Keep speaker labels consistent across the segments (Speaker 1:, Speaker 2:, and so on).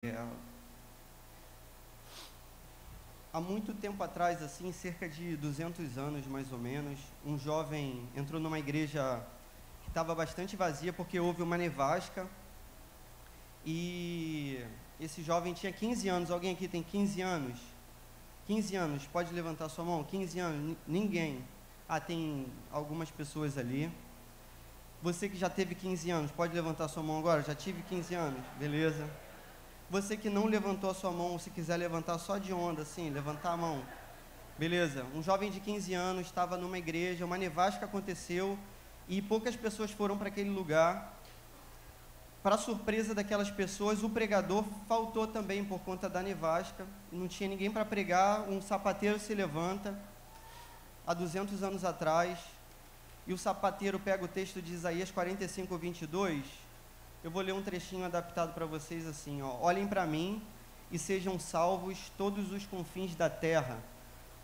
Speaker 1: É, há muito tempo atrás, assim, cerca de 200 anos mais ou menos, um jovem entrou numa igreja que estava bastante vazia porque houve uma nevasca e esse jovem tinha 15 anos. Alguém aqui tem 15 anos? 15 anos, pode levantar sua mão? 15 anos, ninguém. Ah, tem algumas pessoas ali. Você que já teve 15 anos, pode levantar sua mão agora? Já tive 15 anos, beleza. Você que não levantou a sua mão, se quiser levantar só de onda, assim, levantar a mão. Beleza. Um jovem de 15 anos estava numa igreja, uma nevasca aconteceu e poucas pessoas foram para aquele lugar. Para surpresa daquelas pessoas, o pregador faltou também por conta da nevasca. Não tinha ninguém para pregar. Um sapateiro se levanta, há 200 anos atrás, e o sapateiro pega o texto de Isaías 45, 22. Eu vou ler um trechinho adaptado para vocês assim, ó. Olhem para mim e sejam salvos todos os confins da terra.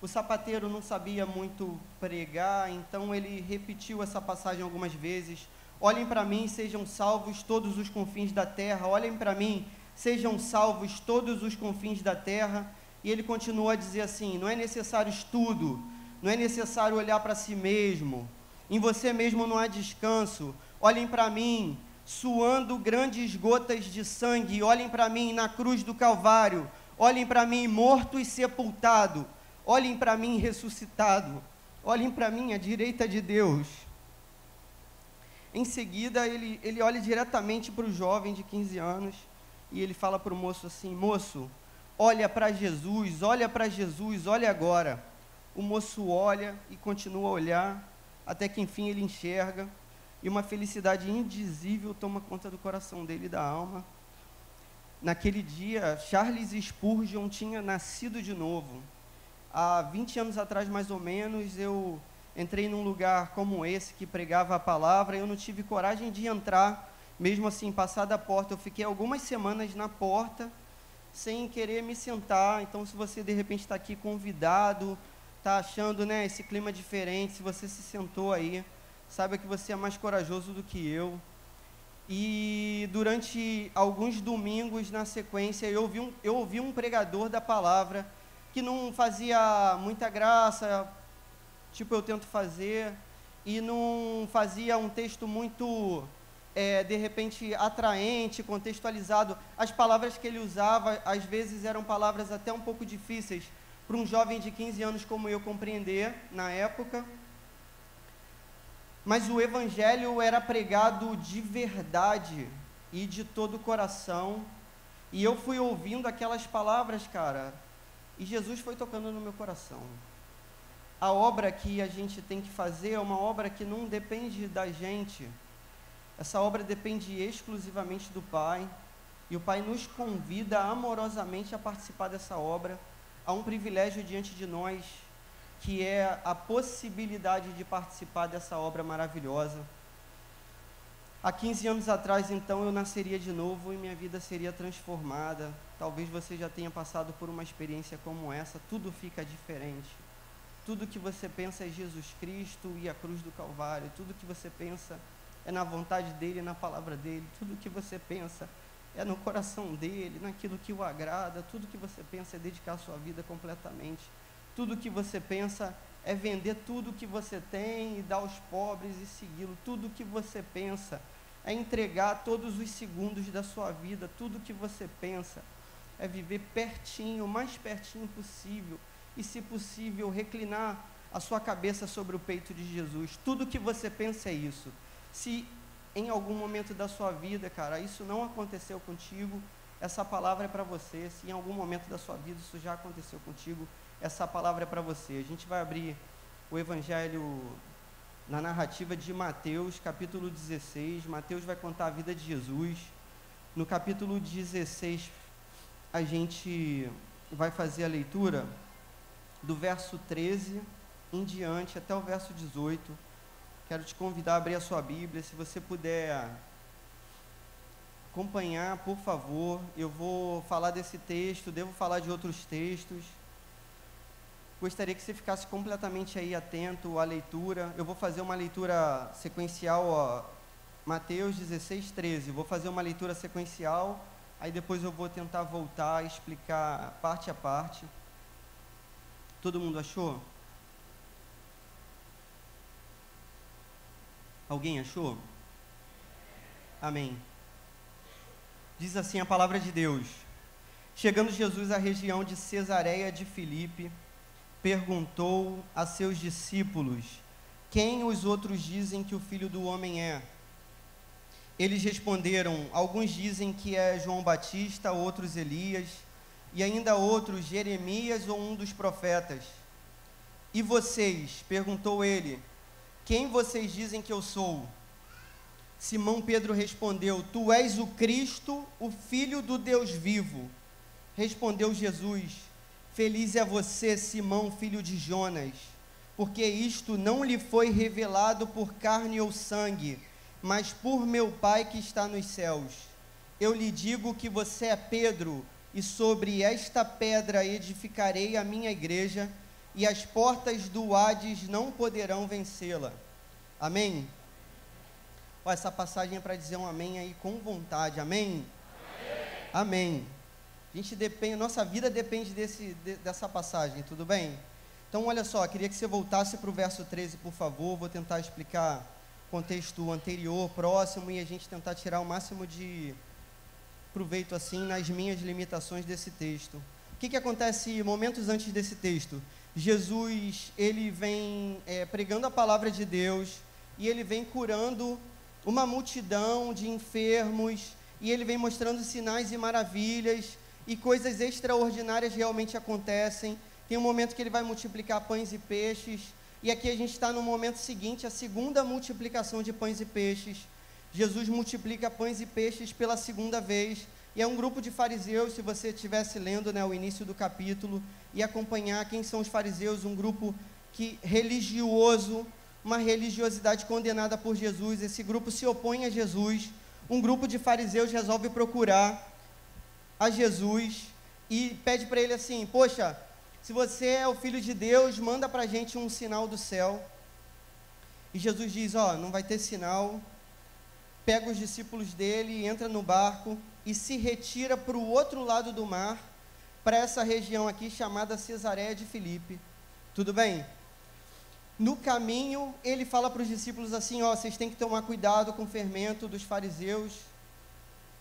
Speaker 1: O sapateiro não sabia muito pregar, então ele repetiu essa passagem algumas vezes. Olhem para mim e sejam salvos todos os confins da terra. Olhem para mim, sejam salvos todos os confins da terra. E ele continua a dizer assim: não é necessário estudo, não é necessário olhar para si mesmo. Em você mesmo não há descanso. Olhem para mim, suando grandes gotas de sangue. Olhem para mim na cruz do Calvário. Olhem para mim morto e sepultado. Olhem para mim ressuscitado. Olhem para mim à direita de Deus. Em seguida, ele olha diretamente para o jovem de 15 anos e ele fala para o moço assim: moço, olha para Jesus, olha agora. O moço olha e continua a olhar, até que enfim ele enxerga, e uma felicidade indizível toma conta do coração dele e da alma. Naquele dia, Charles Spurgeon tinha nascido de novo. Há 20 anos atrás, mais ou menos, eu entrei num lugar como esse, que pregava a palavra, e eu não tive coragem de entrar, mesmo assim, passar da porta. Eu fiquei algumas semanas na porta, sem querer me sentar. Então, se você, de repente, está aqui convidado, está achando, né, esse clima diferente, se você se sentou aí, saiba que você é mais corajoso do que eu. E durante alguns domingos na sequência, eu ouvi um pregador da palavra que não fazia muita graça, tipo eu tento fazer, e não fazia um texto muito, de repente, atraente, contextualizado. As palavras que ele usava, às vezes, eram palavras até um pouco difíceis para um jovem de 15 anos como eu compreender na época. Mas o evangelho era pregado de verdade e de todo o coração. E eu fui ouvindo aquelas palavras, cara, e Jesus foi tocando no meu coração. A obra que a gente tem que fazer é uma obra que não depende da gente. Essa obra depende exclusivamente do Pai. E o Pai nos convida amorosamente a participar dessa obra. Há um privilégio diante de nós, que é a possibilidade de participar dessa obra maravilhosa. Há 15 anos atrás, então, eu nasceria de novo e minha vida seria transformada. Talvez você já tenha passado por uma experiência como essa. Tudo fica diferente. Tudo que você pensa é Jesus Cristo e a cruz do Calvário. Tudo que você pensa é na vontade dEle, na palavra dEle. Tudo que você pensa é no coração dEle, naquilo que o agrada. Tudo que você pensa é dedicar a sua vida completamente. Tudo que você pensa é vender tudo que você tem e dar aos pobres e segui-lo. Tudo que você pensa é entregar todos os segundos da sua vida. Tudo que você pensa é viver pertinho, o mais pertinho possível. E, se possível, reclinar a sua cabeça sobre o peito de Jesus. Tudo que você pensa é isso. Se em algum momento da sua vida, cara, isso não aconteceu contigo, essa palavra é para você. Se em algum momento da sua vida isso já aconteceu contigo, essa palavra é para você. A gente vai abrir o Evangelho na narrativa de Mateus, capítulo 16. Mateus vai contar a vida de Jesus. No capítulo 16, a gente vai fazer a leitura do verso 13 em diante até o verso 18. Quero te convidar a abrir a sua Bíblia. Se você puder acompanhar, por favor. Eu vou falar desse texto, devo falar de outros textos. Gostaria que você ficasse completamente aí atento à leitura. Eu vou fazer uma leitura sequencial, ó, Mateus 16, 13. Vou fazer uma leitura sequencial Aí depois eu vou tentar voltar e explicar parte a parte. Todo mundo achou? Alguém achou? Amém. Diz assim a palavra de Deus: chegando Jesus à região de Cesareia de Filipe, perguntou a seus discípulos: quem os outros dizem que o Filho do Homem é? Eles responderam: alguns dizem que é João Batista, outros Elias, e ainda outros Jeremias ou um dos profetas. E vocês? Perguntou ele: quem vocês dizem que eu sou? Simão Pedro respondeu: tu és o Cristo, o Filho do Deus vivo. Respondeu Jesus: feliz é você, Simão, filho de Jonas, porque isto não lhe foi revelado por carne ou sangue, mas por meu Pai que está nos céus. Eu lhe digo que você é Pedro, e sobre esta pedra edificarei a minha igreja, e as portas do Hades não poderão vencê-la. Amém? Ó, essa passagem é para dizer um amém aí com vontade. Amém? Amém. Nossa vida depende dessa passagem, tudo bem? Então, olha só, queria que você voltasse para o verso 13, por favor. Vou tentar explicar o contexto anterior, próximo, e a gente tentar tirar o máximo de proveito, assim, nas minhas limitações desse texto. O que acontece momentos antes desse texto? Jesus, ele vem pregando a palavra de Deus, e ele vem curando uma multidão de enfermos, e ele vem mostrando sinais e maravilhas, e coisas extraordinárias realmente acontecem. Tem um momento que ele vai multiplicar pães e peixes, e aqui a gente está no momento seguinte, a segunda multiplicação de pães e peixes. Jesus multiplica pães e peixes pela segunda vez, e é um grupo de fariseus. Se você estivesse lendo, o início do capítulo, e acompanhar quem são os fariseus, um grupo religioso, uma religiosidade condenada por Jesus. Esse grupo se opõe a Jesus. Um grupo de fariseus resolve procurar a Jesus e pede para ele assim: poxa, se você é o Filho de Deus, manda para a gente um sinal do céu. E Jesus diz: não vai ter sinal. Pega os discípulos dele, entra no barco e se retira para o outro lado do mar, para essa região aqui chamada Cesareia de Filipe. Tudo bem? No caminho, ele fala para os discípulos assim: vocês têm que tomar cuidado com o fermento dos fariseus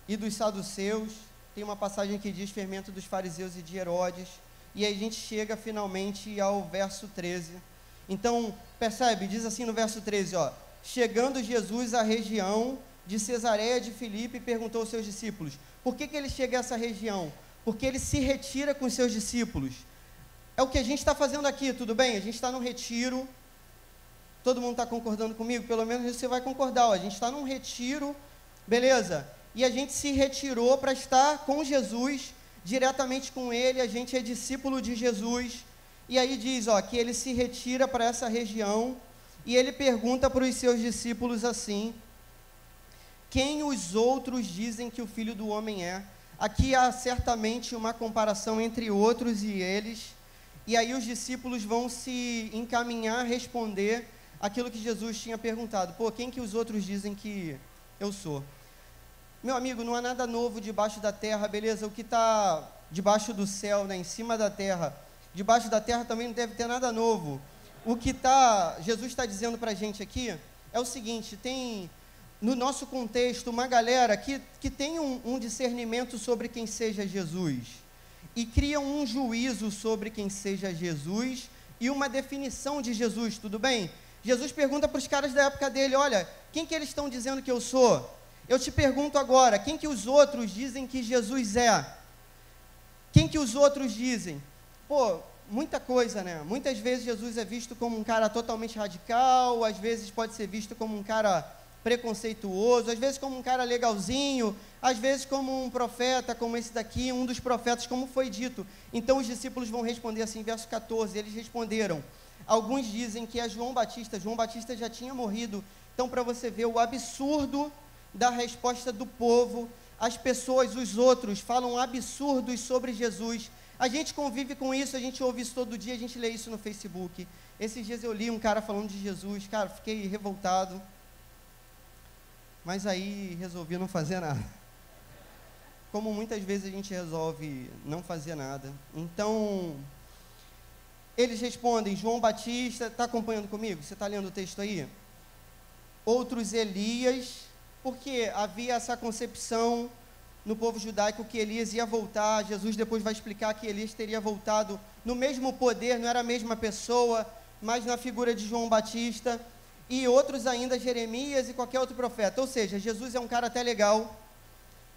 Speaker 1: e dos saduceus. Tem uma passagem que diz fermento dos fariseus e de Herodes. E aí a gente chega finalmente ao verso 13. Então, percebe, diz assim no verso 13, chegando Jesus à região de Cesareia de Filipe, perguntou aos seus discípulos: por que ele chega a essa região? Porque ele se retira com os seus discípulos. É o que a gente está fazendo aqui, tudo bem? A gente está num retiro. Todo mundo está concordando comigo? Pelo menos você vai concordar. A gente está num retiro, beleza? E a gente se retirou para estar com Jesus, diretamente com ele. A gente é discípulo de Jesus. E aí diz, que ele se retira para essa região, e ele pergunta para os seus discípulos assim: quem os outros dizem que o Filho do Homem é? Aqui há certamente uma comparação entre outros e eles, e aí os discípulos vão se encaminhar a responder aquilo que Jesus tinha perguntado: quem que os outros dizem que eu sou? Meu amigo, não há nada novo debaixo da terra, beleza? O que está debaixo do céu, em cima da terra, debaixo da terra também não deve ter nada novo. O que Jesus está dizendo para a gente aqui é o seguinte: tem no nosso contexto uma galera que tem um discernimento sobre quem seja Jesus, e criam um juízo sobre quem seja Jesus, e uma definição de Jesus, tudo bem? Jesus pergunta para os caras da época dele: olha, quem que eles estão dizendo que eu sou? Eu te pergunto agora, quem que os outros dizem que Jesus é? Quem que os outros dizem? Muita coisa, Muitas vezes Jesus é visto como um cara totalmente radical, às vezes pode ser visto como um cara preconceituoso, às vezes como um cara legalzinho, às vezes como um profeta, como esse daqui, um dos profetas, como foi dito. Então os discípulos vão responder assim, verso 14, eles responderam: alguns dizem que é João Batista já tinha morrido. Então, para você ver o absurdo da resposta do povo, as pessoas, os outros, falam absurdos sobre Jesus. A gente convive com isso, a gente ouve isso todo dia, a gente lê isso no Facebook. Esses dias eu li um cara falando de Jesus, cara, fiquei revoltado, mas aí resolvi não fazer nada. como muitas vezes a gente resolve não fazer nada. Então, eles respondem, João Batista, está acompanhando comigo? Você está lendo o texto aí? Outros Elias, porque havia essa concepção no povo judaico que Elias ia voltar. Jesus depois vai explicar que Elias teria voltado no mesmo poder, não era a mesma pessoa, mas na figura de João Batista, e outros ainda, Jeremias e qualquer outro profeta. Ou seja, Jesus é um cara até legal,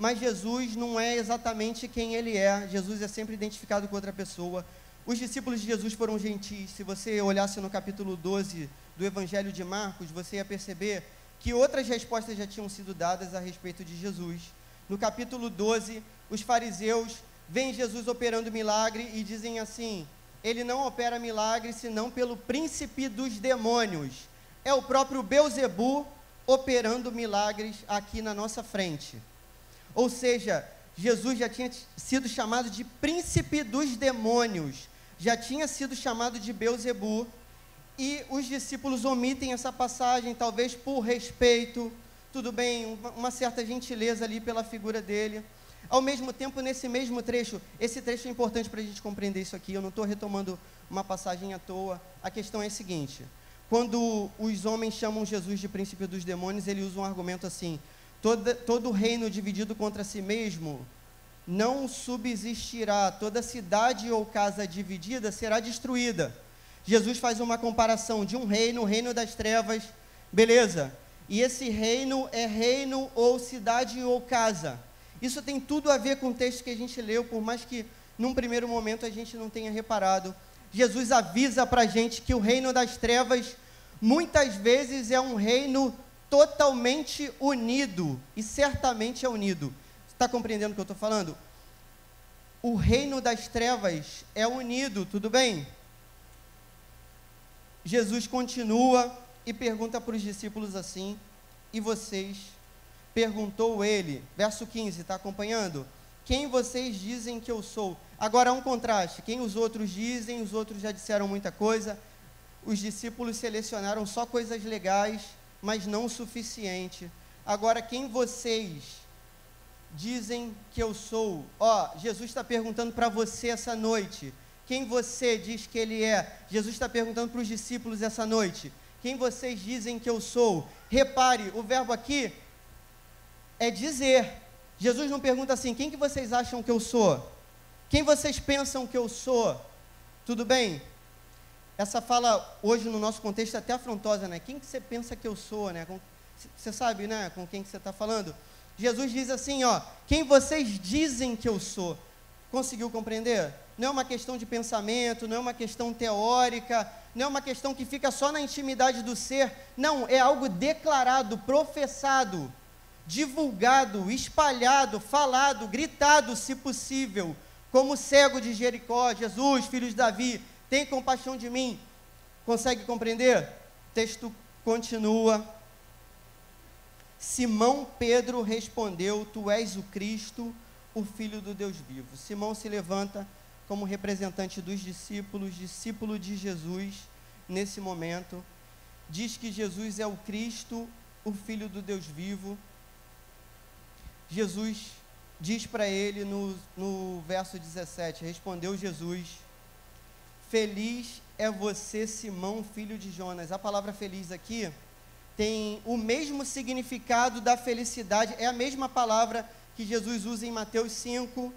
Speaker 1: mas Jesus não é exatamente quem ele é. Jesus é sempre identificado com outra pessoa. Os discípulos de Jesus foram gentis. Se você olhasse no capítulo 12 do Evangelho de Marcos, você ia perceber que outras respostas já tinham sido dadas a respeito de Jesus. No capítulo 12, os fariseus veem Jesus operando milagre e dizem assim, ele não opera milagre senão pelo príncipe dos demônios. É o próprio Beelzebu operando milagres aqui na nossa frente. Ou seja, Jesus já tinha sido chamado de príncipe dos demônios, já tinha sido chamado de Beelzebu, e os discípulos omitem essa passagem, talvez por respeito, tudo bem, uma certa gentileza ali pela figura dele. Ao mesmo tempo, nesse mesmo trecho, esse trecho é importante para a gente compreender isso aqui, eu não estou retomando uma passagem à toa, a questão é a seguinte, quando os homens chamam Jesus de príncipe dos demônios, ele usa um argumento assim, todo reino dividido contra si mesmo não subsistirá, toda cidade ou casa dividida será destruída. Jesus faz uma comparação de um reino, o reino das trevas, beleza, e esse reino é reino ou cidade ou casa. Isso tem tudo a ver com o texto que a gente leu, por mais que num primeiro momento a gente não tenha reparado. Jesus avisa para a gente que o reino das trevas muitas vezes é um reino totalmente unido, e certamente é unido. Está compreendendo o que eu estou falando? O reino das trevas é unido, tudo bem? Jesus continua e pergunta para os discípulos assim, e vocês? Perguntou ele, verso 15, está acompanhando? Quem vocês dizem que eu sou? Agora um contraste, quem os outros dizem, os outros já disseram muita coisa, os discípulos selecionaram só coisas legais, mas não o suficiente. Agora, quem vocês dizem que eu sou? Jesus está perguntando para você essa noite, quem você diz que ele é? Jesus está perguntando para os discípulos essa noite, quem vocês dizem que eu sou? Repare, o verbo aqui é dizer. Jesus não pergunta assim, quem que vocês acham que eu sou? Quem vocês pensam que eu sou? Tudo bem? Essa fala, hoje no nosso contexto, é até afrontosa, né? Quem que você pensa que eu sou, né? Você sabe, né? Com quem que você está falando? Jesus diz assim, quem vocês dizem que eu sou? Conseguiu compreender? Não é uma questão de pensamento, não é uma questão teórica, não é uma questão que fica só na intimidade do ser, não, é algo declarado, professado, divulgado, espalhado, falado, gritado, se possível, como o cego de Jericó, Jesus, filho de Davi, tem compaixão de mim. Consegue compreender? O texto continua. Simão Pedro respondeu, tu és o Cristo, o Filho do Deus vivo. Simão se levanta como representante dos discípulos, discípulo de Jesus, nesse momento, diz que Jesus é o Cristo, o Filho do Deus vivo. Jesus diz para ele no verso 17, respondeu Jesus, feliz é você, Simão, filho de Jonas. A palavra feliz aqui tem o mesmo significado da felicidade, é a mesma palavra que Jesus usa em Mateus 5,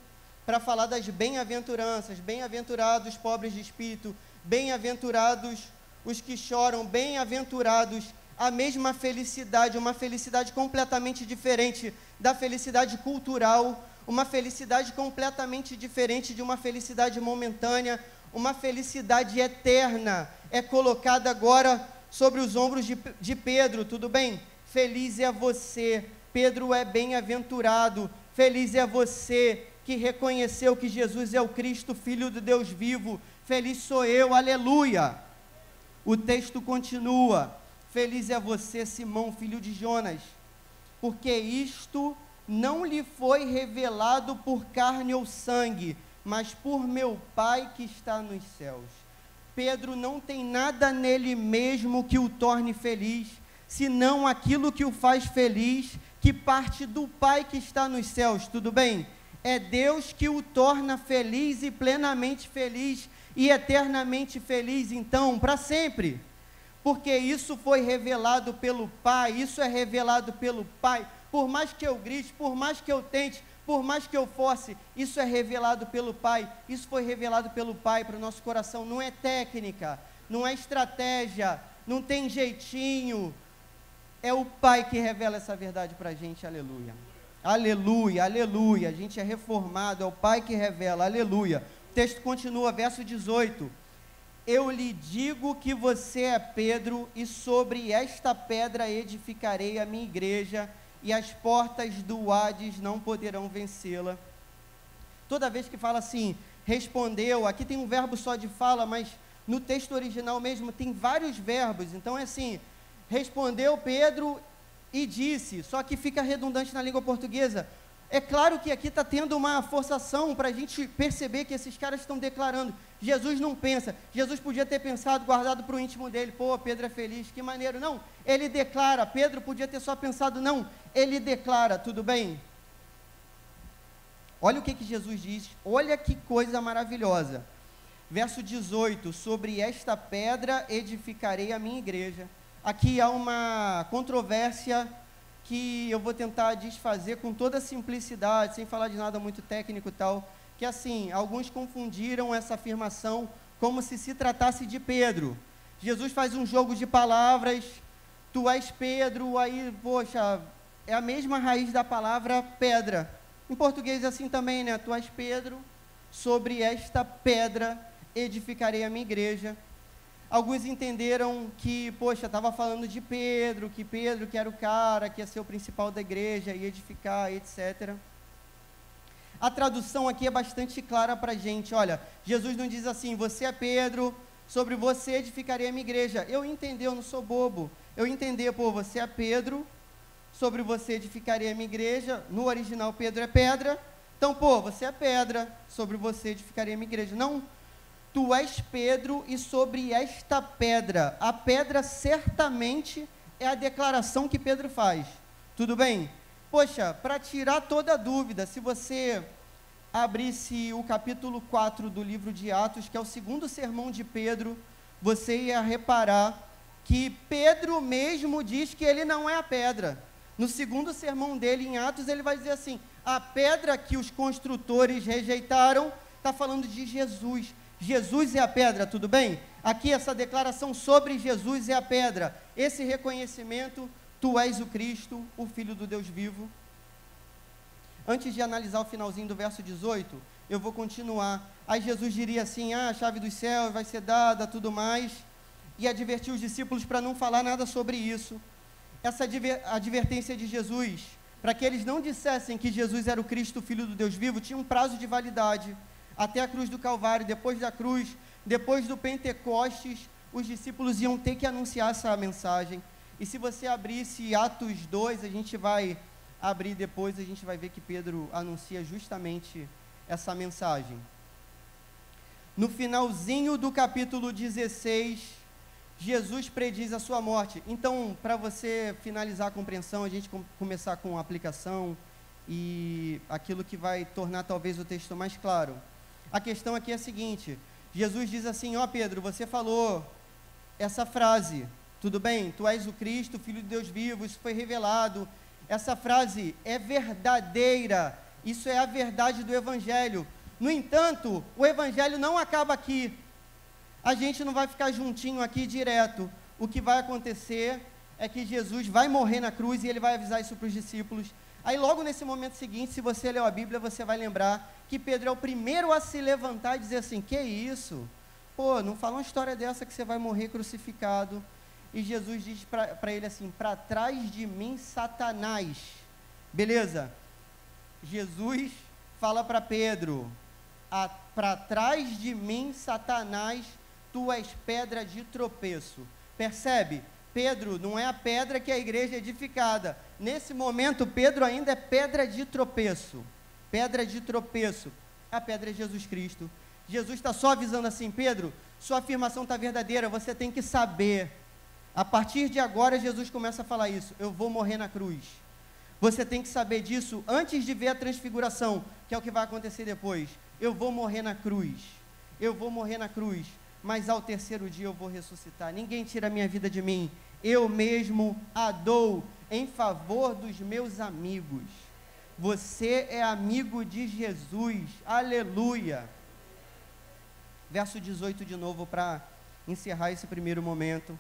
Speaker 1: para falar das bem-aventuranças, bem-aventurados pobres de espírito, bem-aventurados os que choram, bem-aventurados, a mesma felicidade, uma felicidade completamente diferente da felicidade cultural, uma felicidade completamente diferente de uma felicidade momentânea, uma felicidade eterna, é colocada agora sobre os ombros de Pedro, tudo bem? Feliz é você, Pedro é bem-aventurado, feliz é você que reconheceu que Jesus é o Cristo, Filho do Deus vivo, feliz sou eu, aleluia. O texto continua, feliz é você, Simão, filho de Jonas, porque isto não lhe foi revelado por carne ou sangue, mas por meu Pai que está nos céus. Pedro não tem nada nele mesmo que o torne feliz, senão aquilo que o faz feliz, que parte do Pai que está nos céus, tudo bem? É Deus que o torna feliz e plenamente feliz e eternamente feliz, então, para sempre. Porque isso foi revelado pelo Pai, isso é revelado pelo Pai. Por mais que eu grite, por mais que eu tente, por mais que eu force, isso é revelado pelo Pai. Isso foi revelado pelo Pai para o nosso coração. Não é técnica, não é estratégia, não tem jeitinho. É o Pai que revela essa verdade para a gente, aleluia. Aleluia, aleluia. A gente é reformado, é o Pai que revela, aleluia. O texto continua, verso 18. Eu lhe digo que você é Pedro, e sobre esta pedra edificarei a minha igreja, e as portas do Hades não poderão vencê-la. Toda vez que fala assim, respondeu, aqui tem um verbo só de fala, mas no texto original mesmo tem vários verbos, então é assim, respondeu Pedro e disse, só que fica redundante na língua portuguesa. É claro que aqui está tendo uma forçação para a gente perceber que esses caras estão declarando. Jesus não pensa. Jesus podia ter pensado, guardado para o íntimo dele. Pô, Pedro é feliz, que maneiro. Não, ele declara. Pedro podia ter só pensado, não. Ele declara, tudo bem? Olha o que Jesus diz. Olha que coisa maravilhosa. Verso 18. Sobre esta pedra edificarei a minha igreja. Aqui há uma controvérsia que eu vou tentar desfazer com toda a simplicidade, sem falar de nada muito técnico e tal, que assim, alguns confundiram essa afirmação como se tratasse de Pedro. Jesus faz um jogo de palavras, tu és Pedro, aí, poxa, é a mesma raiz da palavra pedra. Em português é assim também, né? Tu és Pedro, sobre esta pedra edificarei a minha igreja. Alguns entenderam que, poxa, estava falando de Pedro que era o cara, que ia ser o principal da igreja, ia edificar, etc. A tradução aqui é bastante clara para a gente, olha, Jesus não diz assim, você é Pedro, sobre você edificarei a minha igreja. Eu entendi, eu não sou bobo, eu entendi, pô, você é Pedro, sobre você edificarei a minha igreja, no original Pedro é pedra, então, pô, você é pedra, sobre você edificarei a minha igreja. Não, tu és Pedro, e sobre esta pedra, a pedra certamente é a declaração que Pedro faz, tudo bem? Poxa, para tirar toda a dúvida, se você abrisse o capítulo 4 do livro de Atos, que é o segundo sermão de Pedro, você ia reparar que Pedro mesmo diz que ele não é a pedra. No segundo sermão dele em Atos, ele vai dizer assim, a pedra que os construtores rejeitaram, está falando de Jesus. Jesus é a pedra, tudo bem? Aqui essa declaração sobre Jesus é a pedra. Esse reconhecimento, tu és o Cristo, o Filho do Deus vivo. Antes de analisar o finalzinho do verso 18, eu vou continuar. Aí Jesus diria assim, a chave dos céus vai ser dada, tudo mais, e advertir os discípulos para não falar nada sobre isso. Essa advertência de Jesus, para que eles não dissessem que Jesus era o Cristo, o Filho do Deus vivo, tinha um prazo de validade. Até a cruz do Calvário, depois da cruz, depois do Pentecostes, os discípulos iam ter que anunciar essa mensagem. E se você abrisse Atos 2, a gente vai abrir depois, a gente vai ver que Pedro anuncia justamente essa mensagem. No finalzinho do capítulo 16, Jesus prediz a sua morte. Então, para você finalizar a compreensão, a gente começar com a aplicação e aquilo que vai tornar talvez o texto mais claro. A questão aqui é a seguinte, Jesus diz assim, ó Pedro, você falou essa frase, tudo bem? Tu és o Cristo, Filho de Deus vivo, isso foi revelado. Essa frase é verdadeira, isso é a verdade do Evangelho. No entanto, o Evangelho não acaba aqui. A gente não vai ficar juntinho aqui direto. O que vai acontecer é que Jesus vai morrer na cruz e ele vai avisar isso para os discípulos. Aí logo nesse momento seguinte, se você leu a Bíblia, você vai lembrar que Pedro é o primeiro a se levantar e dizer assim, que isso? Pô, não fala uma história dessa que você vai morrer crucificado. E Jesus diz para ele assim, para trás de mim, Satanás. Beleza? Jesus fala para Pedro, para trás de mim, Satanás, tu és pedra de tropeço. Percebe? Pedro não é a pedra que a igreja é edificada. Nesse momento, Pedro ainda é pedra de tropeço. Pedra de tropeço. A pedra é Jesus Cristo. Jesus está só avisando assim, Pedro, sua afirmação está verdadeira, você tem que saber. A partir de agora, Jesus começa a falar isso, eu vou morrer na cruz. Você tem que saber disso antes de ver a transfiguração, que é o que vai acontecer depois. Eu vou morrer na cruz, eu vou morrer na cruz, mas ao terceiro dia eu vou ressuscitar. Ninguém tira a minha vida de mim, eu mesmo a dou em favor dos meus amigos. Você é amigo de Jesus, aleluia. Verso 18 de novo, para encerrar esse primeiro momento.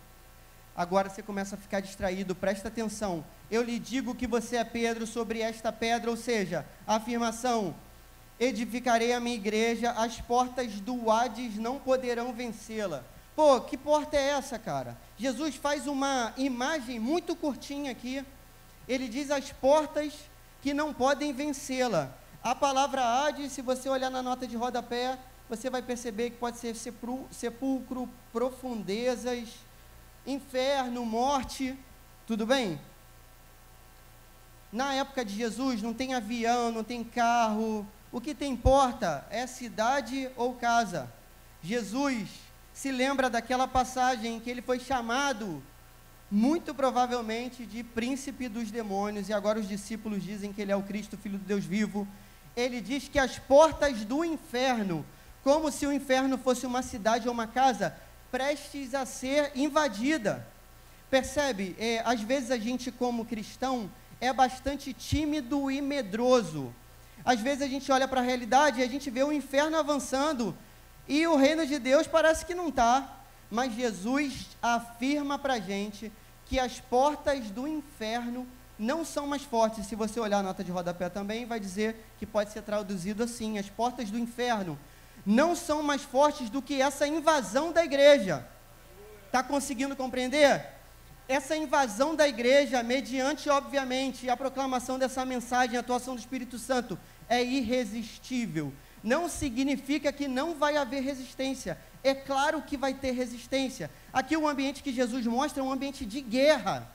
Speaker 1: Agora você começa a ficar distraído, presta atenção. Eu lhe digo que você é Pedro, sobre esta pedra, ou seja, a afirmação: edificarei a minha igreja, as portas do Hades não poderão vencê-la. Pô, que porta é essa, cara? Jesus faz uma imagem muito curtinha aqui. Ele diz as portas que não podem vencê-la. A palavra Hades, se você olhar na nota de rodapé, você vai perceber que pode ser sepulcro, profundezas, inferno, morte, tudo bem? Na época de Jesus não tem avião, não tem carro, o que tem porta é cidade ou casa. Jesus se lembra daquela passagem em que ele foi chamado, muito provavelmente, de príncipe dos demônios, e agora os discípulos dizem que ele é o Cristo, Filho do Deus vivo. Ele diz que as portas do inferno, como se o inferno fosse uma cidade ou uma casa, prestes a ser invadida. Percebe? Às vezes a gente, como cristão, é bastante tímido e medroso. Às vezes a gente olha para a realidade e a gente vê o inferno avançando, e o reino de Deus parece que não está. Mas Jesus afirma para a gente que as portas do inferno não são mais fortes. Se você olhar a nota de rodapé também, vai dizer que pode ser traduzido assim: as portas do inferno não são mais fortes do que essa invasão da igreja. Está conseguindo compreender? Essa invasão da igreja, mediante, obviamente, a proclamação dessa mensagem, a atuação do Espírito Santo, é irresistível. Não significa que não vai haver resistência. É claro que vai ter resistência. Aqui o ambiente que Jesus mostra é um ambiente de guerra.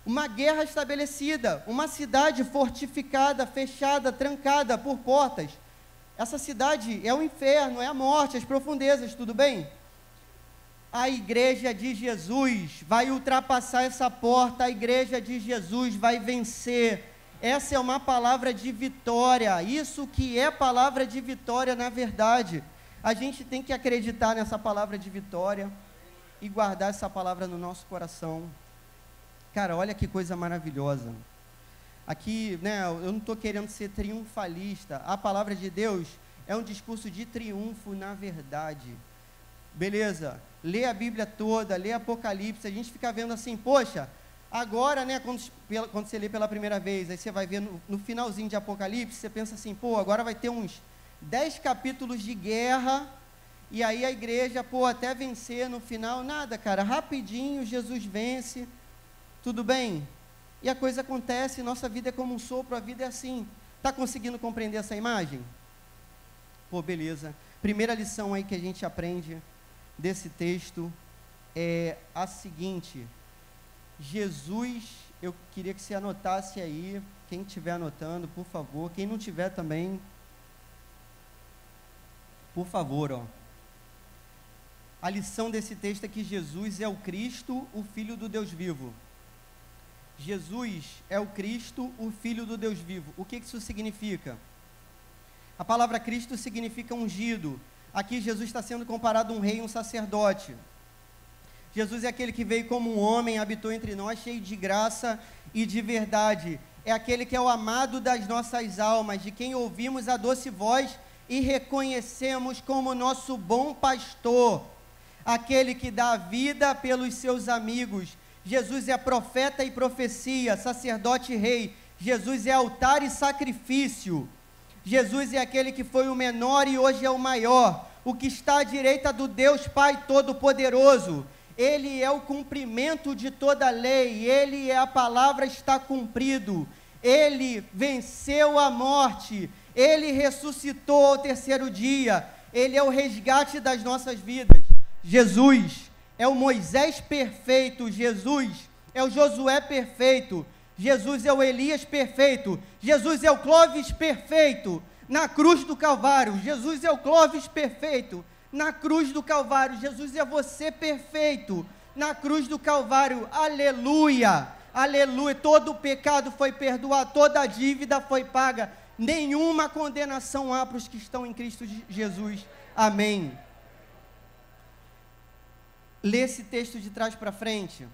Speaker 1: Uma guerra estabelecida, uma cidade fortificada, fechada, trancada por portas. Essa cidade é o inferno, é a morte, as profundezas, tudo bem? A igreja de Jesus vai ultrapassar essa porta, a igreja de Jesus vai vencer. Essa é uma palavra de vitória, isso que é palavra de vitória na verdade. A gente tem que acreditar nessa palavra de vitória e guardar essa palavra no nosso coração. Cara, olha que coisa maravilhosa. Aqui, né, eu não estou querendo ser triunfalista. A palavra de Deus é um discurso de triunfo na verdade. Beleza, lê a Bíblia toda, lê Apocalipse, a gente fica vendo assim, poxa, agora, né, quando você lê pela primeira vez, aí você vai ver no finalzinho de Apocalipse, você pensa assim, pô, agora vai ter uns 10 capítulos de guerra, e aí a igreja, pô, até vencer no final, nada, cara, rapidinho Jesus vence, tudo bem? E a coisa acontece, nossa vida é como um sopro, a vida é assim. Está conseguindo compreender essa imagem? Pô, beleza. Primeira lição aí que a gente aprende desse texto é a seguinte: Jesus, eu queria que você anotasse aí, quem estiver anotando, por favor, quem não tiver também, por favor, ó. A lição desse texto é que Jesus é o Cristo, o Filho do Deus vivo. Jesus é o Cristo, o Filho do Deus vivo. O que isso significa? A palavra Cristo significa ungido. Aqui Jesus está sendo comparado a um rei e um sacerdote. Jesus é aquele que veio como um homem, habitou entre nós, cheio de graça e de verdade. É aquele que é o amado das nossas almas, de quem ouvimos a doce voz e reconhecemos como nosso bom pastor. Aquele que dá a vida pelos seus amigos. Jesus é profeta e profecia, sacerdote e rei. Jesus é altar e sacrifício. Jesus é aquele que foi o menor e hoje é o maior, o que está à direita do Deus Pai Todo-Poderoso. Ele é o cumprimento de toda a lei, Ele é a palavra está cumprido. Ele venceu a morte, Ele ressuscitou ao terceiro dia, Ele é o resgate das nossas vidas. Jesus é o Moisés perfeito, Jesus é o Josué perfeito, Jesus é o Elias perfeito, Jesus é o Clóvis perfeito, na cruz do Calvário, Jesus é o Clóvis perfeito, na cruz do Calvário, Jesus é você perfeito, na cruz do Calvário, aleluia, aleluia, todo o pecado foi perdoado, toda a dívida foi paga, nenhuma condenação há para os que estão em Cristo Jesus. Amém. Lê esse texto de trás para frente.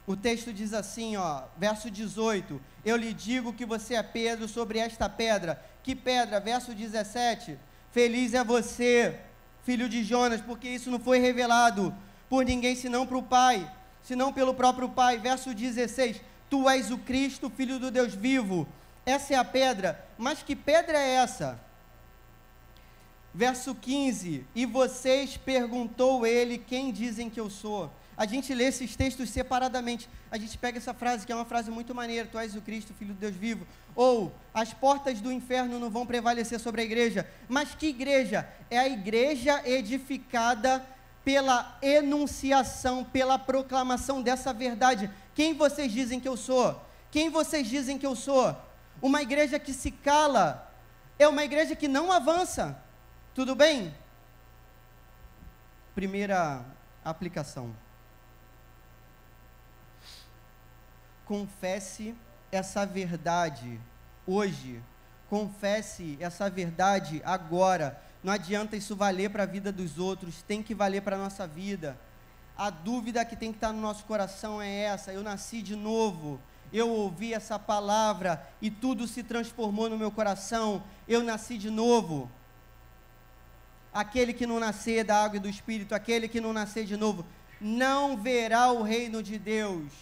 Speaker 1: O texto diz assim, ó, verso 18, eu lhe digo que você é Pedro sobre esta pedra. Que pedra? Verso 17, feliz é você, filho de Jonas, porque isso não foi revelado por ninguém senão para o Pai, senão pelo próprio Pai. Verso 16, tu és o Cristo, filho do Deus vivo. Essa é a pedra. Mas que pedra é essa? Verso 15, e vocês, perguntou ele, quem dizem que eu sou? A gente lê esses textos separadamente, a gente pega essa frase, que é uma frase muito maneira, tu és o Cristo, filho do Deus vivo, ou, as portas do inferno não vão prevalecer sobre a igreja. Mas que igreja? É a igreja edificada pela enunciação, pela proclamação dessa verdade. Quem vocês dizem que eu sou? Quem vocês dizem que eu sou? Uma igreja que se cala, é uma igreja que não avança. Tudo bem? Primeira aplicação. Confesse essa verdade hoje. Confesse essa verdade agora. Não adianta isso valer para a vida dos outros, tem que valer para a nossa vida. A dúvida que tem que estar no nosso coração é essa: eu nasci de novo. Eu ouvi essa palavra e tudo se transformou no meu coração. Eu nasci de novo. Aquele que não nascer da água e do Espírito, aquele que não nascer de novo, não verá o reino de Deus.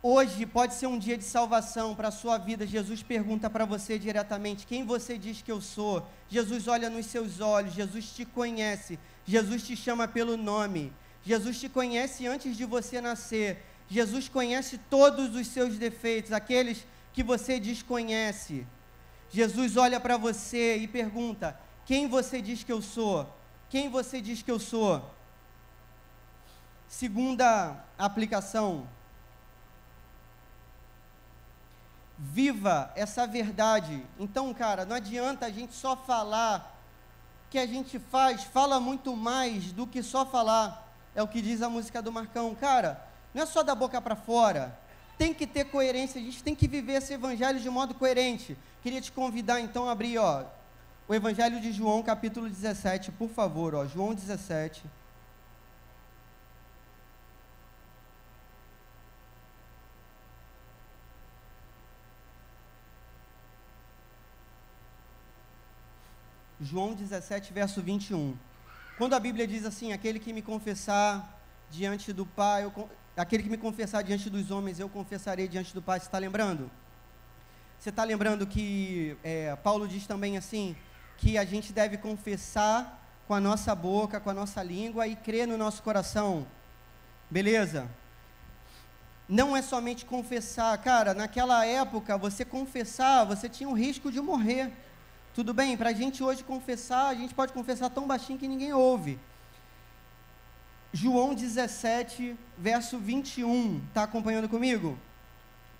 Speaker 1: Hoje pode ser um dia de salvação para a sua vida. Jesus pergunta para você diretamente, quem você diz que eu sou? Jesus olha nos seus olhos, Jesus te conhece, Jesus te chama pelo nome, Jesus te conhece antes de você nascer, Jesus conhece todos os seus defeitos, aqueles que você desconhece. Jesus olha para você e pergunta, quem você diz que eu sou? Quem você diz que eu sou? Segunda aplicação. Viva essa verdade. Então, cara, não adianta a gente só falar. O que a gente fala muito mais do que só falar. É o que diz a música do Marcão. Cara, não é só da boca para fora. Tem que ter coerência. A gente tem que viver esse evangelho de modo coerente. Queria te convidar, então, a abrir, ó, o Evangelho de João, capítulo 17, por favor, ó, João 17. João 17, verso 21. Quando a Bíblia diz assim, aquele que me confessar diante do Pai, aquele que me confessar diante dos homens, eu confessarei diante do Pai. Você está lembrando? Você está lembrando que Paulo diz também assim, que a gente deve confessar com a nossa boca, com a nossa língua e crer no nosso coração. Beleza? Não é somente confessar. Cara, naquela época, você confessar, você tinha um risco de morrer. Tudo bem? Para a gente hoje confessar, a gente pode confessar tão baixinho que ninguém ouve. João 17, verso 21. Está acompanhando comigo?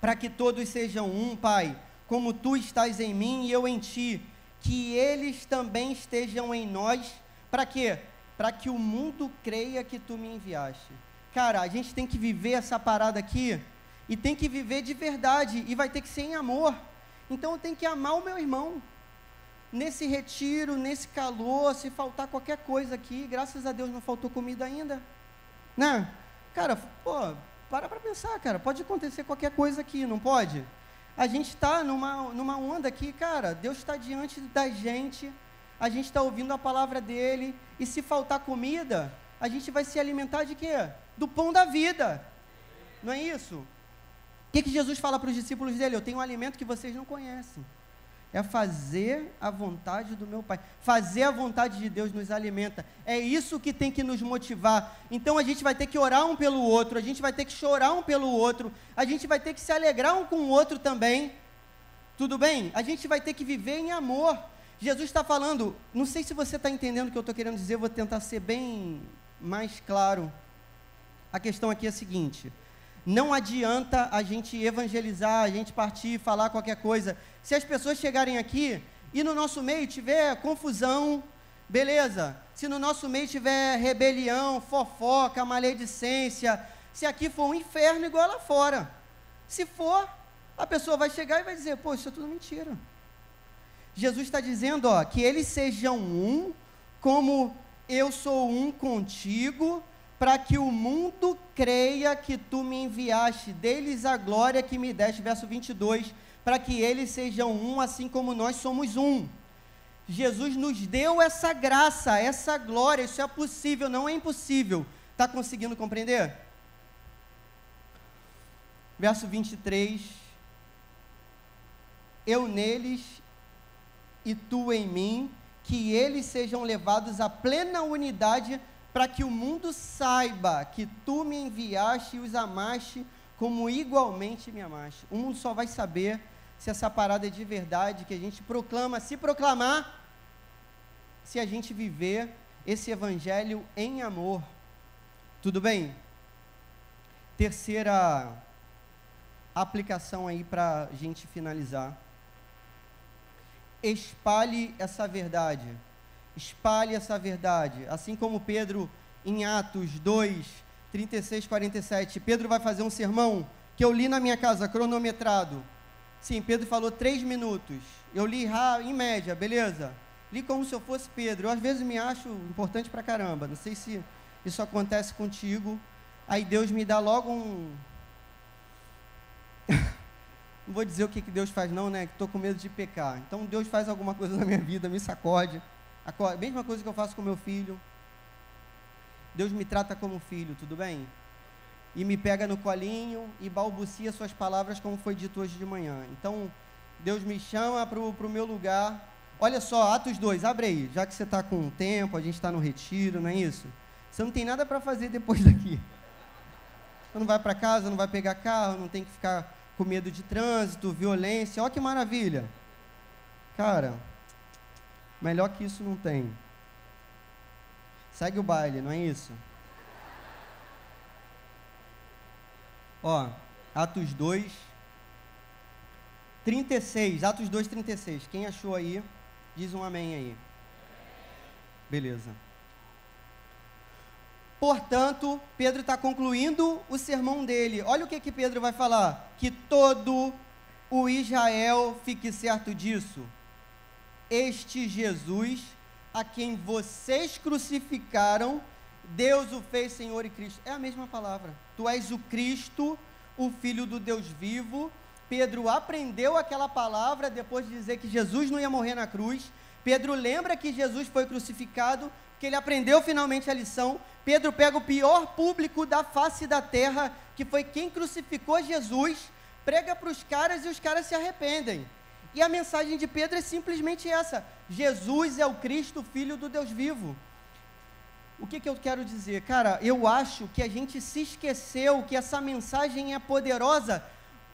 Speaker 1: Para que todos sejam um, Pai, como tu estás em mim e eu em ti, que eles também estejam em nós, para quê? Para que o mundo creia que tu me enviaste. Cara, a gente tem que viver essa parada aqui, e tem que viver de verdade, e vai ter que ser em amor. Então eu tenho que amar o meu irmão, nesse retiro, nesse calor, se faltar qualquer coisa aqui, graças a Deus não faltou comida ainda, né? Cara, pô, para pensar, cara, pode acontecer qualquer coisa aqui, não pode? A gente está numa onda aqui, cara, Deus está diante da gente, a gente está ouvindo a palavra dele, e se faltar comida, a gente vai se alimentar de quê? Do pão da vida, não é isso? O que Jesus fala para os discípulos dele? Eu tenho um alimento que vocês não conhecem, é fazer a vontade do meu Pai. Fazer a vontade de Deus nos alimenta, é isso que tem que nos motivar. Então a gente vai ter que orar um pelo outro, a gente vai ter que chorar um pelo outro, a gente vai ter que se alegrar um com o outro também, tudo bem? A gente vai ter que viver em amor. Jesus está falando, não sei se você está entendendo o que eu estou querendo dizer, vou tentar ser bem mais claro. A questão aqui é a seguinte: não adianta a gente evangelizar, a gente partir e falar qualquer coisa, se as pessoas chegarem aqui e no nosso meio tiver confusão, beleza, se no nosso meio tiver rebelião, fofoca, maledicência, se aqui for um inferno igual lá fora, se for, A pessoa vai chegar e vai dizer, pô, isso é tudo mentira. Jesus está dizendo, ó, que eles sejam um, como eu sou um contigo, para que o mundo creia que tu me enviaste, deles a glória que me deste, verso 22, para que eles sejam um, assim como nós somos um. Jesus nos deu essa graça, essa glória, isso é possível, não é impossível. Está conseguindo compreender? Verso 23, eu neles e tu em mim, que eles sejam levados à plena unidade, para que o mundo saiba que tu me enviaste e os amaste, como igualmente me amaste. O mundo só vai saber se essa parada é de verdade, que a gente proclama, se proclamar, se a gente viver esse evangelho em amor. Tudo bem? Terceira aplicação aí para a gente finalizar. Espalhe essa verdade. Espalhe essa verdade. Assim como Pedro, em Atos 2, 36, 47, Pedro vai fazer um sermão que eu li na minha casa, cronometrado. Sim, Pedro falou 3 minutos. Eu li em média, beleza? Li como se eu fosse Pedro. Eu às vezes me acho importante pra caramba. Não sei se isso acontece contigo. Aí Deus me dá logo um... Não vou dizer o que Deus faz não, né? Que estou com medo de pecar. Então Deus faz alguma coisa na minha vida, me sacode. A mesma coisa que eu faço com meu filho. Deus me trata como filho, tudo bem? E me pega no colinho e balbucia suas palavras como foi dito hoje de manhã. Então, Deus me chama para o meu lugar. Olha só, Atos 2, abre aí. Já que você está com tempo, a gente está no retiro, não é isso? Você não tem nada para fazer depois daqui. Você não vai para casa, não vai pegar carro, não tem que ficar com medo de trânsito, violência. Olha que maravilha. Cara, melhor que isso não tem. Segue o baile, não é isso? Ó, Atos 2, 36, Atos 2, 36. Quem achou aí, diz um amém aí. Beleza. Portanto, Pedro está concluindo o sermão dele. Olha o que Pedro vai falar. Que todo o Israel fique certo disso. Este Jesus, a quem vocês crucificaram, Deus o fez Senhor e Cristo. É a mesma palavra. Tu és o Cristo, o Filho do Deus vivo. Pedro aprendeu aquela palavra depois de dizer que Jesus não ia morrer na cruz. Pedro lembra que Jesus foi crucificado, que ele aprendeu finalmente a lição. Pedro pega o pior público da face da terra, que foi quem crucificou Jesus, prega para os caras e os caras se arrependem. E a mensagem de Pedro é simplesmente essa: Jesus é o Cristo, Filho do Deus vivo. O que eu quero dizer? Cara, eu acho que a gente se esqueceu que essa mensagem é poderosa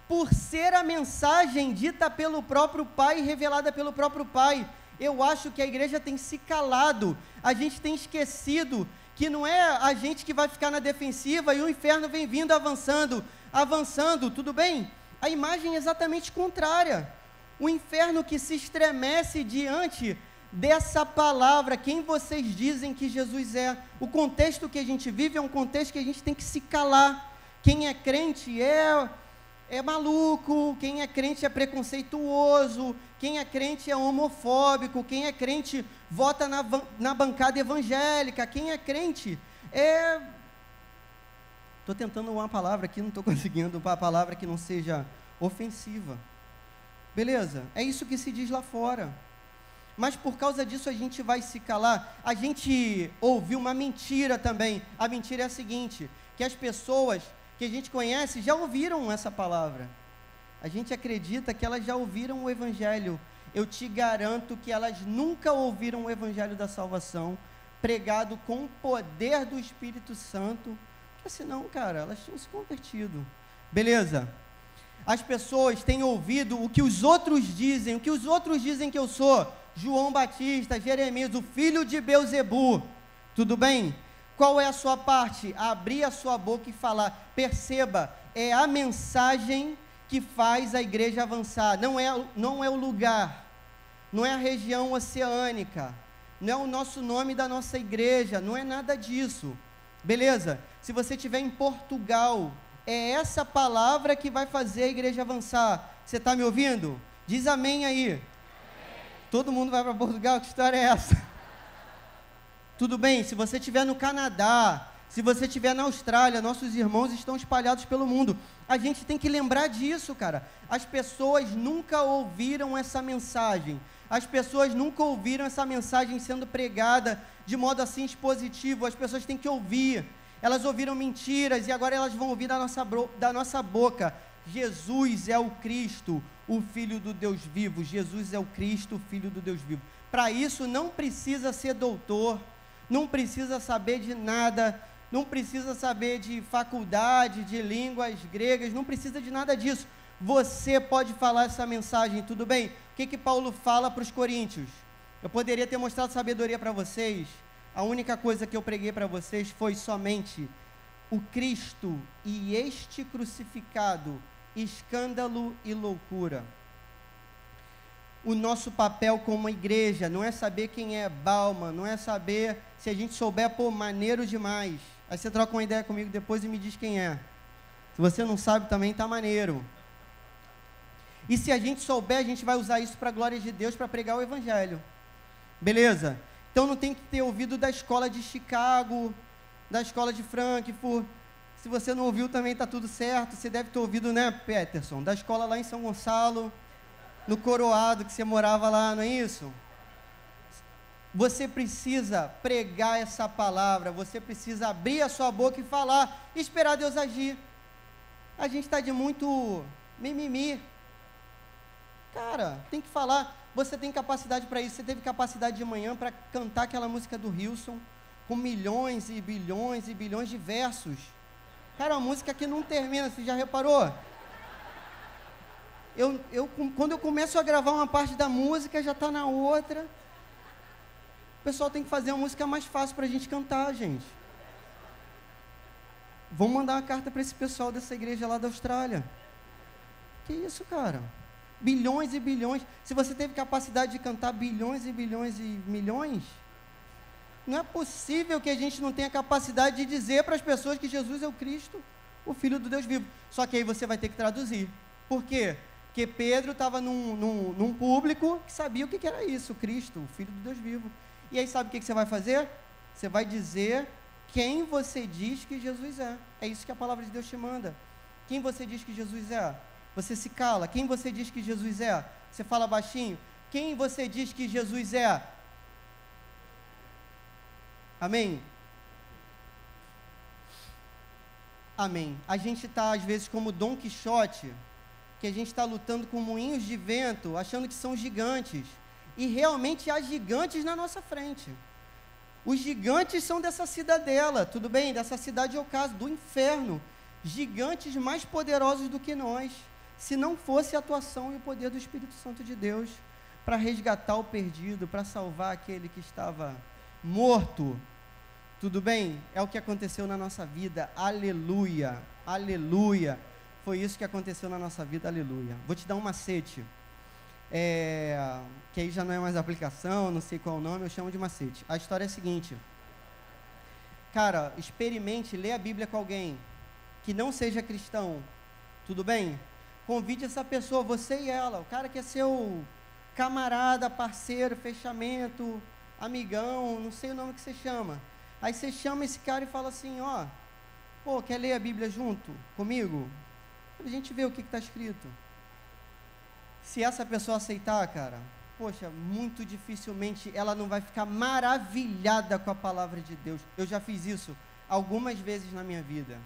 Speaker 1: por ser a mensagem dita pelo próprio Pai, revelada pelo próprio Pai. Eu acho que a igreja tem se calado, a gente tem esquecido que não é a gente que vai ficar na defensiva e o inferno vem vindo avançando, tudo bem? A imagem é exatamente contrária. O inferno que se estremece diante dessa palavra, quem vocês dizem que Jesus é? O contexto que a gente vive é um contexto que a gente tem que se calar. Quem é crente é maluco, quem é crente é preconceituoso, quem é crente é homofóbico, quem é crente vota na bancada evangélica, quem é crente é... Estou tentando uma palavra aqui, não estou conseguindo uma palavra que não seja ofensiva. Beleza? É isso que se diz lá fora. Mas por causa disso a gente vai se calar. A gente ouviu uma mentira também. A mentira é a seguinte, que as pessoas que a gente conhece já ouviram essa palavra. A gente acredita que elas já ouviram o Evangelho. Eu te garanto que elas nunca ouviram o Evangelho da salvação, pregado com o poder do Espírito Santo, porque senão, cara, elas tinham se convertido. Beleza? As pessoas têm ouvido o que os outros dizem que eu sou. João Batista, Jeremias, o filho de Belzebu. Tudo bem? Qual é a sua parte? Abrir a sua boca e falar. Perceba, é a mensagem que faz a igreja avançar. Não é o lugar, não é a região oceânica, não é o nosso nome da nossa igreja, não é nada disso. Beleza? Se você estiver em Portugal, é essa palavra que vai fazer a igreja avançar. Você está me ouvindo? Diz amém aí. Amém. Todo mundo vai para Portugal? Que história é essa? Tudo bem, se você estiver no Canadá, se você estiver na Austrália, nossos irmãos estão espalhados pelo mundo. A gente tem que lembrar disso, cara. As pessoas nunca ouviram essa mensagem. As pessoas nunca ouviram essa mensagem sendo pregada de modo assim expositivo. As pessoas têm que ouvir. Elas ouviram mentiras e agora elas vão ouvir da nossa boca. Jesus é o Cristo, o Filho do Deus vivo. Jesus é o Cristo, o Filho do Deus vivo. Para isso não precisa ser doutor, não precisa saber de nada, não precisa saber de faculdade, de línguas gregas, não precisa de nada disso. Você pode falar essa mensagem, tudo bem? O que Paulo fala para os coríntios? Eu poderia ter mostrado sabedoria para vocês. A única coisa que eu preguei para vocês foi somente o Cristo e este crucificado, escândalo e loucura. O nosso papel como igreja não é saber quem é Bauman, não é saber, se a gente souber, pô, maneiro demais. Aí você troca uma ideia comigo depois e me diz quem é. Se você não sabe também, tá maneiro. E se a gente souber, a gente vai usar isso para a glória de Deus, para pregar o Evangelho. Beleza? Então não tem que ter ouvido da escola de Chicago, da escola de Frankfurt. Se você não ouviu também está tudo certo. Você deve ter ouvido, né, Peterson, da escola lá em São Gonçalo, no Coroado, que você morava lá, não é isso? Você precisa pregar essa palavra, você precisa abrir a sua boca e falar, e esperar Deus agir. A gente está de muito mimimi. Cara, tem que falar. Você tem capacidade para isso. Você teve capacidade de manhã para cantar aquela música do Hilson, com milhões e bilhões e bilhões de versos. Cara, uma música que não termina, você já reparou? Quando eu começo a gravar uma parte da música, já está na outra. O pessoal tem que fazer uma música mais fácil para a gente cantar, gente. Vamos mandar uma carta para esse pessoal dessa igreja lá da Austrália. Que isso, cara? Bilhões e bilhões. Se você teve capacidade de cantar bilhões e bilhões e milhões, não é possível que a gente não tenha capacidade de dizer para as pessoas que Jesus é o Cristo, o Filho do Deus vivo. Só que aí você vai ter que traduzir. Por quê? Porque Pedro estava num público que sabia o que era isso, o Cristo, o Filho do Deus vivo. E aí sabe o que você vai fazer? Você vai dizer quem você diz que Jesus é. É isso que a palavra de Deus te manda. Quem você diz que Jesus é? Você se cala. Quem você diz que Jesus é? Você fala baixinho. Quem você diz que Jesus é? Amém? Amém. A gente está, às vezes, como Dom Quixote, que a gente está lutando com moinhos de vento, achando que são gigantes. E realmente há gigantes na nossa frente. Os gigantes são dessa cidadela, tudo bem? Dessa cidade ocaso, do inferno. Gigantes mais poderosos do que nós. Se não fosse a atuação e o poder do Espírito Santo de Deus para resgatar o perdido, para salvar aquele que estava morto. Tudo bem? É o que aconteceu na nossa vida. Aleluia, aleluia. Foi isso que aconteceu na nossa vida, aleluia. Vou te dar um macete. Que aí já não é mais aplicação, não sei qual o nome, eu chamo de macete. A história é a seguinte. Cara, experimente ler a Bíblia com alguém que não seja cristão. Tudo bem? Convide essa pessoa, você e ela. O cara que é seu camarada, parceiro, fechamento, amigão, não sei o nome que você chama. Aí você chama esse cara e fala assim, ó, pô, quer ler a Bíblia junto comigo? A gente vê o que está escrito. Se essa pessoa aceitar, cara, poxa, muito dificilmente ela não vai ficar maravilhada com a palavra de Deus. Eu já fiz isso algumas vezes na minha vida.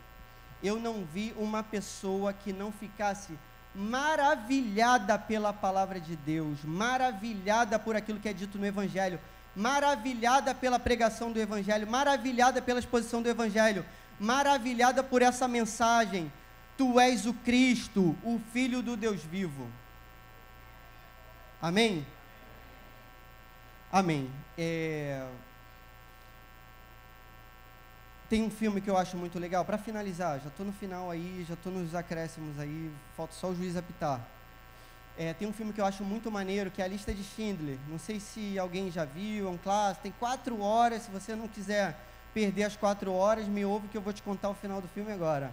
Speaker 1: Eu não vi uma pessoa que não ficasse maravilhada pela palavra de Deus, maravilhada por aquilo que é dito no Evangelho, maravilhada pela pregação do Evangelho, maravilhada pela exposição do Evangelho, maravilhada por essa mensagem. Tu és o Cristo, o Filho do Deus vivo. Amém? Amém. Tem um filme que eu acho muito legal, para finalizar, já estou no final aí, já estou nos acréscimos aí, falta só o juiz apitar. Tem um filme que eu acho muito maneiro, que é A Lista de Schindler. Não sei se alguém já viu, é um clássico, tem 4 horas, se você não quiser perder as 4 horas, me ouve que eu vou te contar o final do filme agora.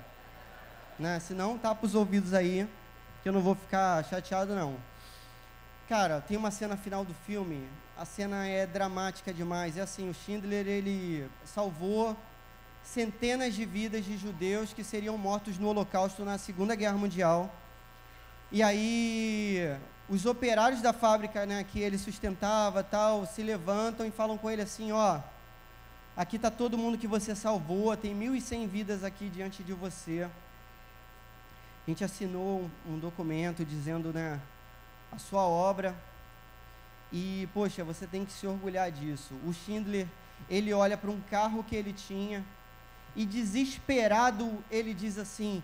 Speaker 1: Né? Se não, tapa os ouvidos aí. que eu não vou ficar chateado, não. Cara, tem uma cena final do filme, a cena é dramática demais. É assim, o Schindler, ele salvou centenas de vidas de judeus que seriam mortos no Holocausto na Segunda Guerra Mundial. E aí, os operários da fábrica, né, que ele sustentava, tal, se levantam e falam com ele assim, ó, aqui está todo mundo que você salvou, tem 1.100 vidas aqui diante de você. A gente assinou um documento dizendo, né, a sua obra, e, poxa, você tem que se orgulhar disso. O Schindler, ele olha para um carro que ele tinha, e desesperado, ele diz assim,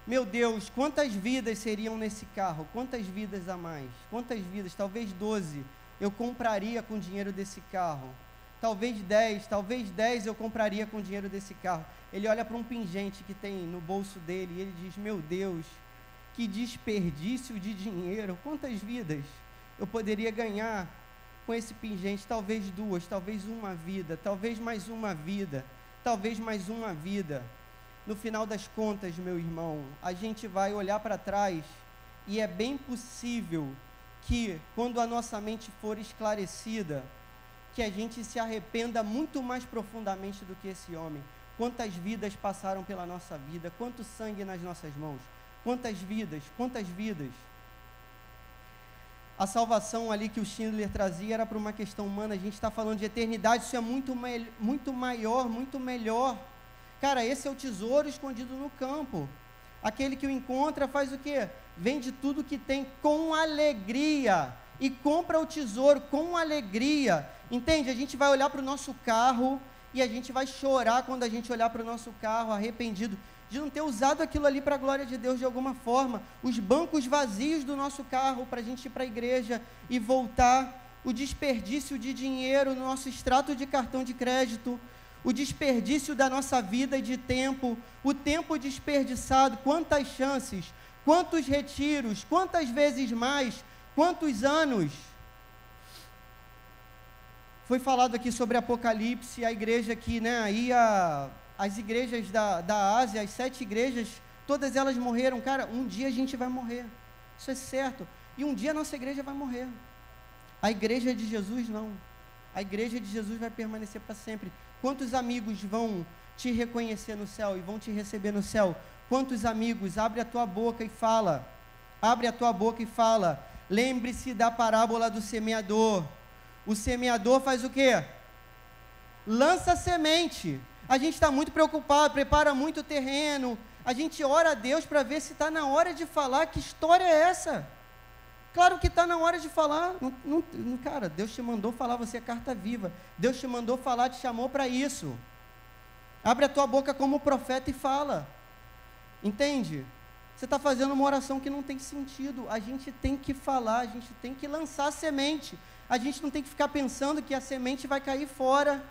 Speaker 1: meu Deus, quantas vidas seriam nesse carro? Quantas vidas a mais? Quantas vidas? Talvez 12 eu compraria com o dinheiro desse carro. Talvez 10 eu compraria com o dinheiro desse carro. Ele olha para um pingente que tem no bolso dele e ele diz, meu Deus, que desperdício de dinheiro. Quantas vidas eu poderia ganhar com esse pingente? Talvez 2, talvez uma vida, talvez mais uma vida, talvez mais uma vida. No final das contas, meu irmão, a gente vai olhar para trás e é bem possível que, quando a nossa mente for esclarecida, que a gente se arrependa muito mais profundamente do que esse homem. Quantas vidas passaram pela nossa vida, quanto sangue nas nossas mãos, quantas vidas, quantas vidas. A salvação ali que o Schindler trazia era para uma questão humana, a gente está falando de eternidade, isso é muito maior, muito melhor. Cara, esse é o tesouro escondido no campo. Aquele que o encontra faz o quê? Vende tudo que tem com alegria e compra o tesouro com alegria. Entende? A gente vai olhar para o nosso carro e a gente vai chorar quando a gente olhar para o nosso carro arrependido de não ter usado aquilo ali para a glória de Deus de alguma forma. Os bancos vazios do nosso carro para a gente ir para a igreja e voltar. O desperdício de dinheiro no nosso extrato de cartão de crédito. O desperdício da nossa vida e de tempo, o tempo desperdiçado, quantas chances, quantos retiros, quantas vezes mais, quantos anos. Foi falado aqui sobre Apocalipse, a igreja que, né, aí as igrejas da Ásia, as 7 igrejas, todas elas morreram. Cara, um dia a gente vai morrer, isso é certo, e um dia a nossa igreja vai morrer. A igreja de Jesus não, a igreja de Jesus vai permanecer para sempre. Quantos amigos vão te reconhecer no céu e vão te receber no céu? Quantos amigos? Abre a tua boca e fala. Abre a tua boca e fala. Lembre-se da parábola do semeador. O semeador faz o quê? Lança semente. A gente está muito preocupado, prepara muito o terreno. A gente ora a Deus para ver se está na hora de falar. Que história é essa? Claro que está na hora de falar. Cara, Deus te mandou falar, você é carta viva. Deus te mandou falar, te chamou para isso. Abre a tua boca como profeta e fala. Entende? Você está fazendo uma oração que não tem sentido. A gente tem que falar, a gente tem que lançar a semente. A gente não tem que ficar pensando que a semente vai cair fora.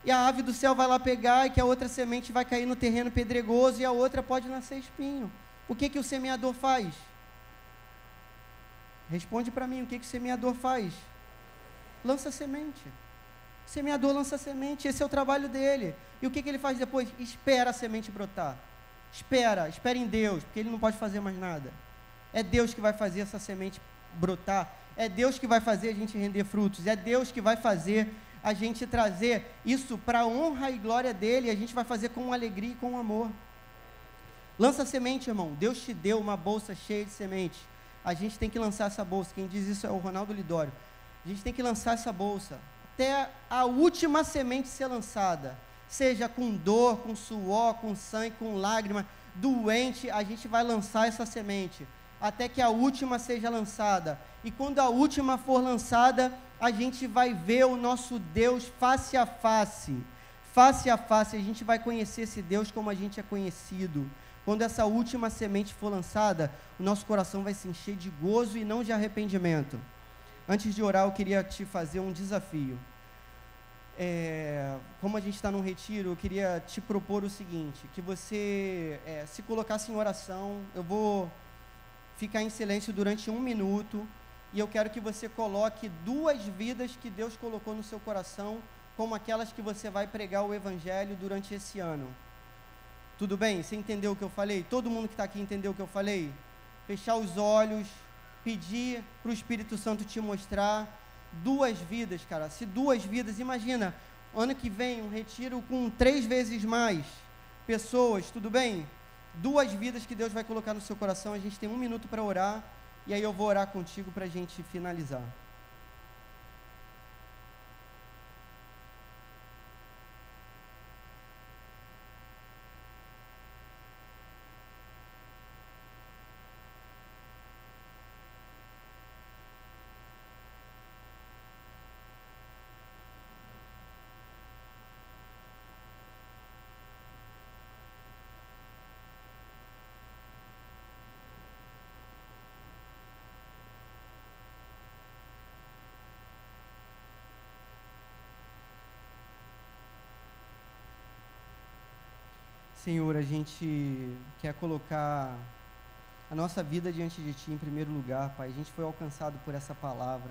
Speaker 1: E a ave do céu vai lá pegar e que a outra semente vai cair no terreno pedregoso e a outra pode nascer espinho. O que o semeador faz? Responde para mim, o que o semeador faz? Lança semente. O semeador lança semente, esse é o trabalho dele. E o que ele faz depois? Espera a semente brotar. Espera em Deus, porque ele não pode fazer mais nada. É Deus que vai fazer essa semente brotar. É Deus que vai fazer a gente render frutos. É Deus que vai fazer a gente trazer isso para a honra e glória dele. A gente vai fazer com alegria e com amor. Lança semente, irmão. Deus te deu uma bolsa cheia de semente. A gente tem que lançar essa bolsa. Quem diz isso é o Ronaldo Lidório. A gente tem que lançar essa bolsa até a última semente ser lançada, seja com dor, com suor, com sangue, com lágrima, doente, a gente vai lançar essa semente até que a última seja lançada. E quando a última for lançada, a gente vai ver o nosso Deus face a face. Face a face, a gente vai conhecer esse Deus como a gente é conhecido. Quando essa última semente for lançada, o nosso coração vai se encher de gozo e não de arrependimento. Antes de orar, eu queria te fazer um desafio. Como a gente está num retiro, eu queria te propor o seguinte, que você se colocasse em oração. Eu vou ficar em silêncio durante 1 minuto, e eu quero que você coloque 2 vidas que Deus colocou no seu coração, como aquelas que você vai pregar o Evangelho durante esse ano. Tudo bem? Você entendeu o que eu falei? Todo mundo que está aqui entendeu o que eu falei? fechar os olhos, pedir para o Espírito Santo te mostrar 2 vidas, cara. Se 2 vidas, imagina, ano que vem um retiro com 3 vezes mais pessoas, tudo bem? 2 vidas que Deus vai colocar no seu coração. A gente tem 1 minuto para orar, e aí eu vou orar contigo para a gente finalizar. Senhor, a gente quer colocar a nossa vida diante de Ti em primeiro lugar, Pai. A gente foi alcançado por essa palavra.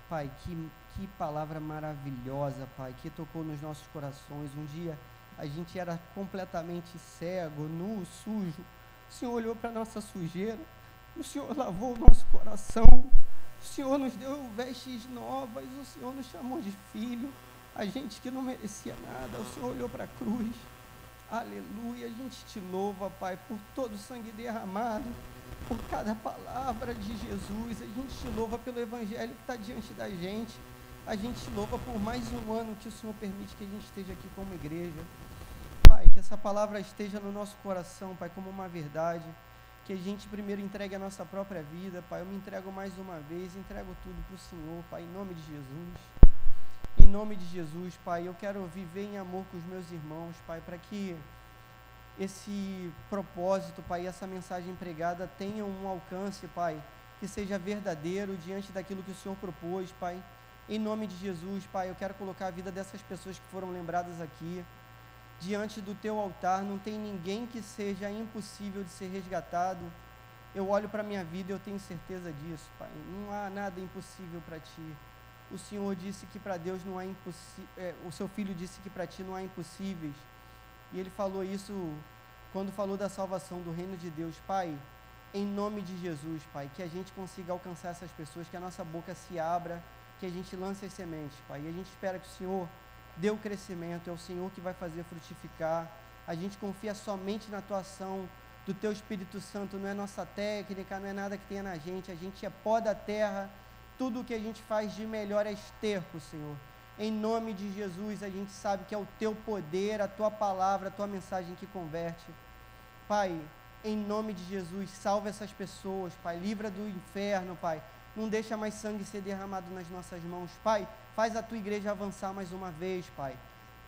Speaker 1: Pai, que palavra maravilhosa, Pai, que tocou nos nossos corações. Um dia a gente era completamente cego, nu, sujo. O Senhor olhou para a nossa sujeira, o Senhor lavou o nosso coração, o Senhor nos deu vestes novas, o Senhor nos chamou de filho. A gente que não merecia nada, o Senhor olhou para a cruz. Aleluia, a gente te louva, Pai, por todo o sangue derramado, por cada palavra de Jesus. A gente te louva pelo Evangelho que está diante da gente. A gente te louva por mais um ano que o Senhor permite que a gente esteja aqui como igreja. Pai, que essa palavra esteja no nosso coração, Pai, como uma verdade. Que a gente primeiro entregue a nossa própria vida, Pai. Eu me entrego mais uma vez, entrego tudo para o Senhor, Pai, em nome de Jesus. Em nome de Jesus, Pai, eu quero viver em amor com os meus irmãos, Pai, para que esse propósito, Pai, essa mensagem pregada tenha um alcance, Pai, que seja verdadeiro diante daquilo que o Senhor propôs, Pai. Em nome de Jesus, Pai, eu quero colocar a vida dessas pessoas que foram lembradas aqui diante do Teu altar. Não tem ninguém que seja impossível de ser resgatado. Eu olho para a minha vida e eu tenho certeza disso, Pai. Não há nada impossível para Ti. O Senhor disse que para Deus não há impossível, o Seu Filho disse que para Ti não há impossíveis, e Ele falou isso quando falou da salvação do reino de Deus. Pai, em nome de Jesus, Pai, que a gente consiga alcançar essas pessoas, que a nossa boca se abra, que a gente lance as sementes, Pai, e a gente espera que o Senhor dê o crescimento, é o Senhor que vai fazer frutificar. A gente confia somente na atuação do Teu Espírito Santo, não é nossa técnica, não é nada que tenha na gente, a gente é pó da terra. Tudo o que a gente faz de melhor é esterco, Senhor. Em nome de Jesus, a gente sabe que é o Teu poder, a Tua palavra, a Tua mensagem que converte. Pai, em nome de Jesus, salva essas pessoas, Pai. Livra do inferno, Pai. Não deixa mais sangue ser derramado nas nossas mãos. Pai, faz a Tua igreja avançar mais uma vez, Pai.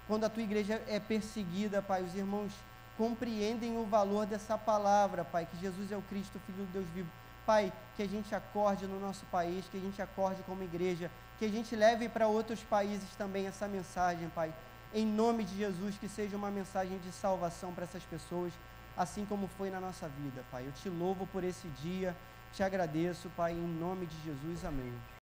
Speaker 1: Quando a Tua igreja é perseguida, Pai, os irmãos compreendem o valor dessa palavra, Pai, que Jesus é o Cristo, Filho do Deus vivo. Pai, que a gente acorde no nosso país, que a gente acorde como igreja, que a gente leve para outros países também essa mensagem, Pai. Em nome de Jesus, que seja uma mensagem de salvação para essas pessoas, assim como foi na nossa vida, Pai. Eu te louvo por esse dia, te agradeço, Pai, em nome de Jesus, amém.